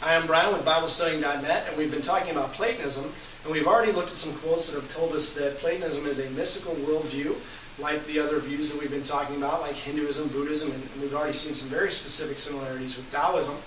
Hi, I'm Brian with BibleStudying.net, and we've been talking about Platonism, and we've already looked at some quotes that have told us that Platonism is a mystical worldview, like the other views that we've been talking about, like Hinduism, Buddhism, and we've already seen some very specific similarities with Taoism.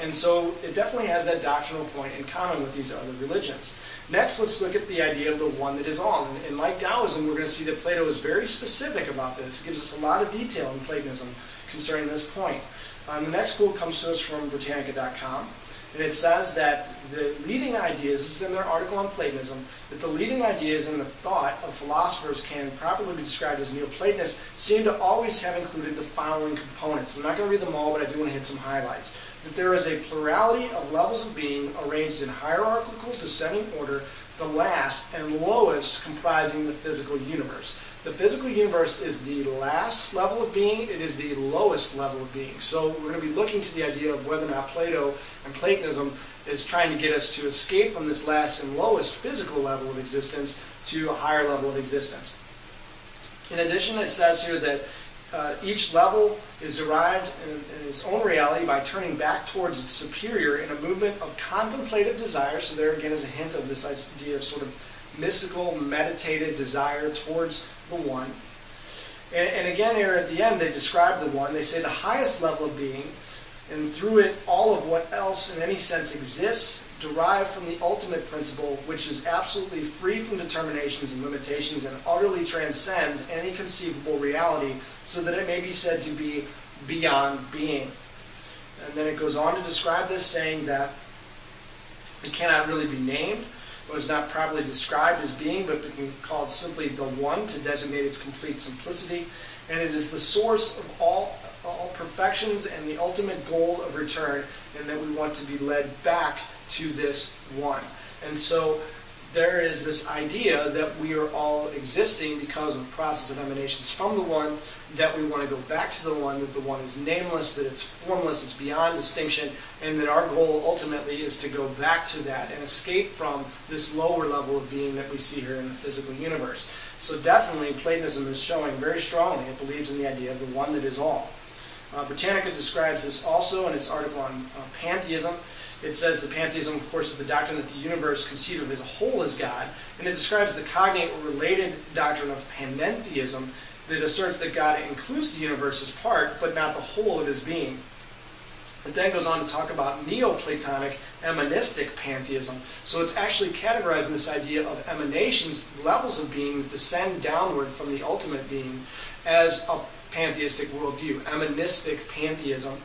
And so it definitely has that doctrinal point in common with these other religions. Next, let's look at the idea of the one that is all. And like Taoism, we're going to see that Plato is very specific about this. It gives us a lot of detail in Platonism concerning this point. The next quote comes to us from Britannica.com, and it says that the leading ideas, this is in their article on Platonism, that the leading ideas in the thought of philosophers can properly be described as Neoplatonists seem to always have included the following components. I'm not going to read them all, but I do want to hit some highlights. That there is a plurality of levels of being arranged in hierarchical descending order, the last and lowest comprising the physical universe. The physical universe is the last level of being, it is the lowest level of being. So we're going to be looking to the idea of whether or not Plato and Platonism is trying to get us to escape from this last and lowest physical level of existence to a higher level of existence. In addition, it says here that each level is derived in its own reality by turning back towards its superior in a movement of contemplative desire. So there again is a hint of this idea of sort of mystical, meditative desire towards the one. And again here at the end they describe the one. They say the highest level of being, and through it all of what else in any sense exists, derived from the ultimate principle, which is absolutely free from determinations and limitations and utterly transcends any conceivable reality, so that it may be said to be beyond being. And then it goes on to describe this, saying that it cannot really be named, or is not properly described as being, but we can call it simply the one to designate its complete simplicity. And it is the source of all perfections and the ultimate goal of return, and that we want to be led back to this one. And so there is this idea that we are all existing because of a process of emanations from the one, that we want to go back to the one, that the one is nameless, that it's formless, it's beyond distinction, and that our goal ultimately is to go back to that and escape from this lower level of being that we see here in the physical universe. So definitely Platonism is showing very strongly it believes in the idea of the one that is all. Britannica describes this also in its article on pantheism. It says that pantheism, of course, is the doctrine that the universe conceived of as a whole is God, and it describes the cognate or related doctrine of pantheism that asserts that God includes the universe as part, but not the whole of his being. It then goes on to talk about Neoplatonic emanistic pantheism. So it's actually categorizing this idea of emanations, levels of being that descend downward from the ultimate being, as a pantheistic worldview, emanistic pantheism.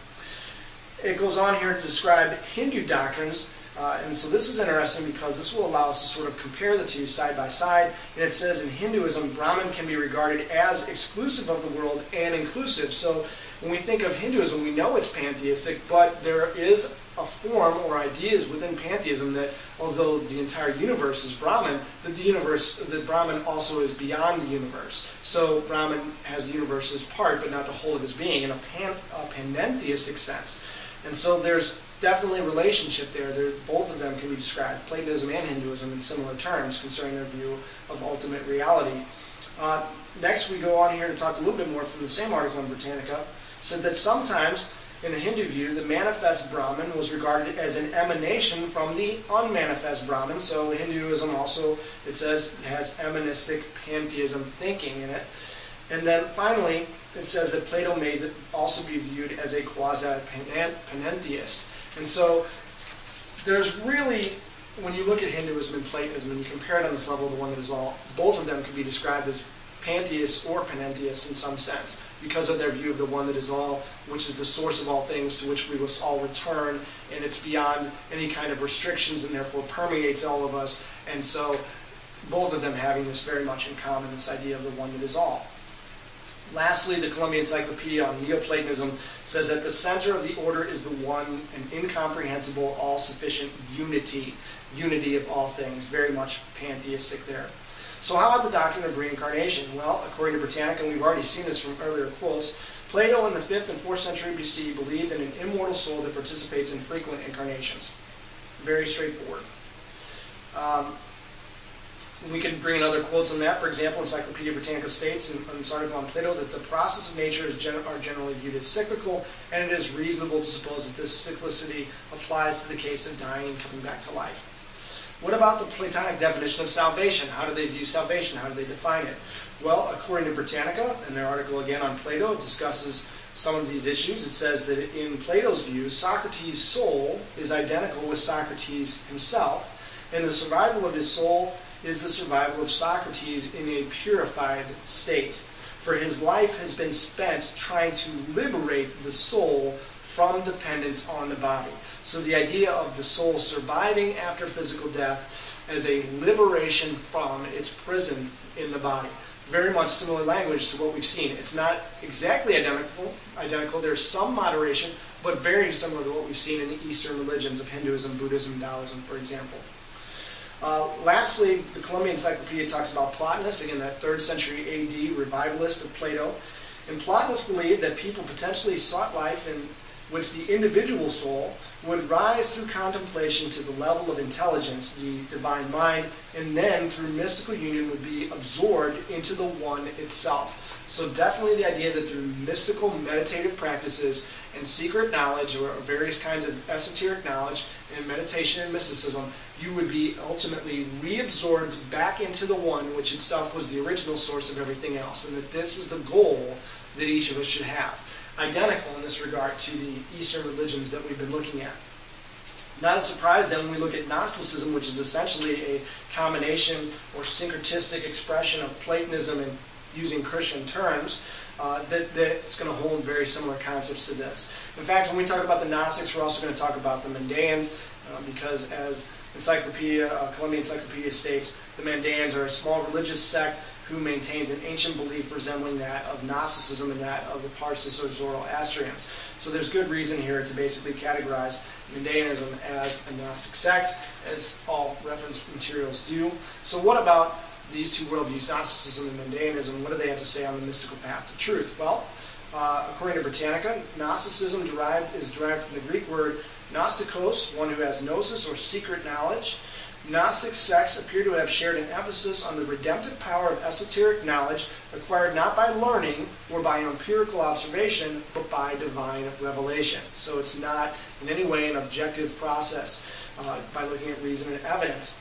It goes on here to describe Hindu doctrines, and so this is interesting because this will allow us to sort of compare the two side by side. And it says in Hinduism, Brahman can be regarded as exclusive of the world and inclusive. So when we think of Hinduism, we know it's pantheistic, but there is a form or ideas within pantheism that although the entire universe is Brahman, that Brahman also is beyond the universe. So Brahman has the universe as part, but not the whole of his being in a panentheistic sense. And so there's definitely a relationship there. Both of them can be described, Platonism and Hinduism, in similar terms concerning their view of ultimate reality. Next we go on here to talk a little bit more from the same article in Britannica. It says that sometimes in the Hindu view, the manifest Brahman was regarded as an emanation from the unmanifest Brahman. So Hinduism also, it says, has emanistic pantheism thinking in it. And then finally, it says that Plato may also be viewed as a quasi-panentheist. And so there's really, when you look at Hinduism and Platonism and you compare it on this level of the one that is all, both of them can be described as pantheists or panentheists in some sense, because of their view of the one that is all, which is the source of all things, to which we must all return, and it's beyond any kind of restrictions and therefore permeates all of us. And so both of them having this very much in common, this idea of the one that is all. Lastly, the Columbia Encyclopedia on Neoplatonism says that the center of the order is the one and incomprehensible, all-sufficient unity of all things, very much pantheistic there. So how about the doctrine of reincarnation? Well, according to Britannica, and we've already seen this from earlier quotes, Plato in the 5th and 4th century BC believed in an immortal soul that participates in frequent incarnations. Very straightforward. We can bring in other quotes on that. For example, Encyclopedia Britannica states in its article on Plato that the process of nature are generally viewed as cyclical, and it is reasonable to suppose that this cyclicity applies to the case of dying and coming back to life. What about the Platonic definition of salvation? How do they view salvation? How do they define it? Well, according to Britannica, in their article again on Plato, it discusses some of these issues. It says that in Plato's view, Socrates' soul is identical with Socrates himself, and the survival of his soul is the survival of Socrates in a purified state. For his life has been spent trying to liberate the soul from dependence on the body. So the idea of the soul surviving after physical death as a liberation from its prison in the body. Very much similar language to what we've seen. It's not exactly identical. There's some moderation, but very similar to what we've seen in the Eastern religions of Hinduism, Buddhism, Taoism, for example. Lastly, the Columbia Encyclopedia talks about Plotinus, again that 3rd century AD revivalist of Plato. And Plotinus believed that people potentially sought life in which the individual soul would rise through contemplation to the level of intelligence, the divine mind, and then through mystical union would be absorbed into the one itself. So definitely the idea that through mystical meditative practices and secret knowledge or various kinds of esoteric knowledge and meditation and mysticism, you would be ultimately reabsorbed back into the one which itself was the original source of everything else, and that this is the goal that each of us should have. Identical in this regard to the Eastern religions that we've been looking at. Not a surprise then when we look at Gnosticism, which is essentially a combination or syncretistic expression of Platonism and using Christian terms, that's going to hold very similar concepts to this. In fact, when we talk about the Gnostics, we're also going to talk about the Mandaeans, because as Columbia Encyclopedia states, the Mandaeans are a small religious sect who maintains an ancient belief resembling that of Gnosticism and that of the Parsis or Zoroastrians. So there's good reason here to basically categorize Mandaeanism as a Gnostic sect, as all reference materials do. So what about these two worldviews, Gnosticism and Mandaeanism? What do they have to say on the mystical path to truth? Well, according to Britannica, Gnosticism is derived from the Greek word gnostikos, one who has gnosis or secret knowledge. Gnostic sects appear to have shared an emphasis on the redemptive power of esoteric knowledge acquired not by learning or by empirical observation, but by divine revelation. So it's not in any way an objective process by looking at reason and evidence.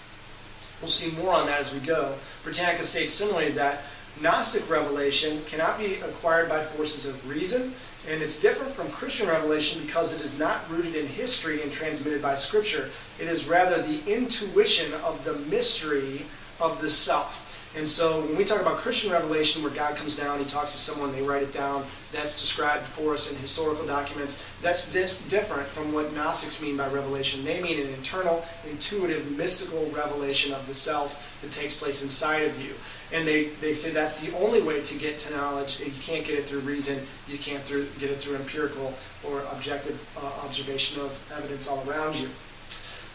We'll see more on that as we go. Britannica states similarly that Gnostic revelation cannot be acquired by forces of reason, and it's different from Christian revelation because it is not rooted in history and transmitted by Scripture. It is rather the intuition of the mystery of the self. And so when we talk about Christian revelation, where God comes down, He talks to someone, they write it down, that's described for us in historical documents, that's different from what Gnostics mean by revelation. They mean an internal, intuitive, mystical revelation of the self that takes place inside of you. And they say that's the only way to get to knowledge. You can't get it through reason, you can't get it through empirical or objective observation of evidence all around you.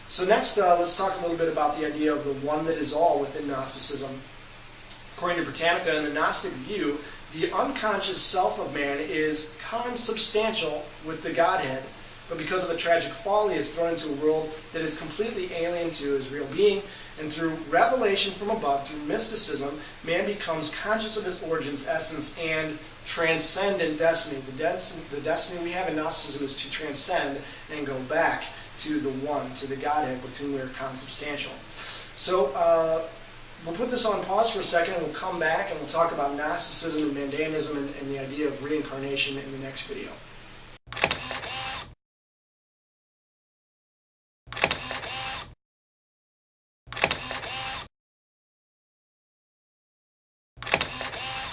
So next, let's talk a little bit about the idea of the one that is all within Gnosticism. According to Britannica, in the Gnostic view, the unconscious self of man is consubstantial with the Godhead, but because of a tragic folly is thrown into a world that is completely alien to his real being, and through revelation from above, through mysticism, man becomes conscious of his origins, essence, and transcendent destiny. The destiny we have in Gnosticism is to transcend and go back to the one, to the Godhead with whom we are consubstantial. So we'll put this on pause for a second, and we'll come back and we'll talk about Gnosticism and Mandaeanism and the idea of reincarnation in the next video.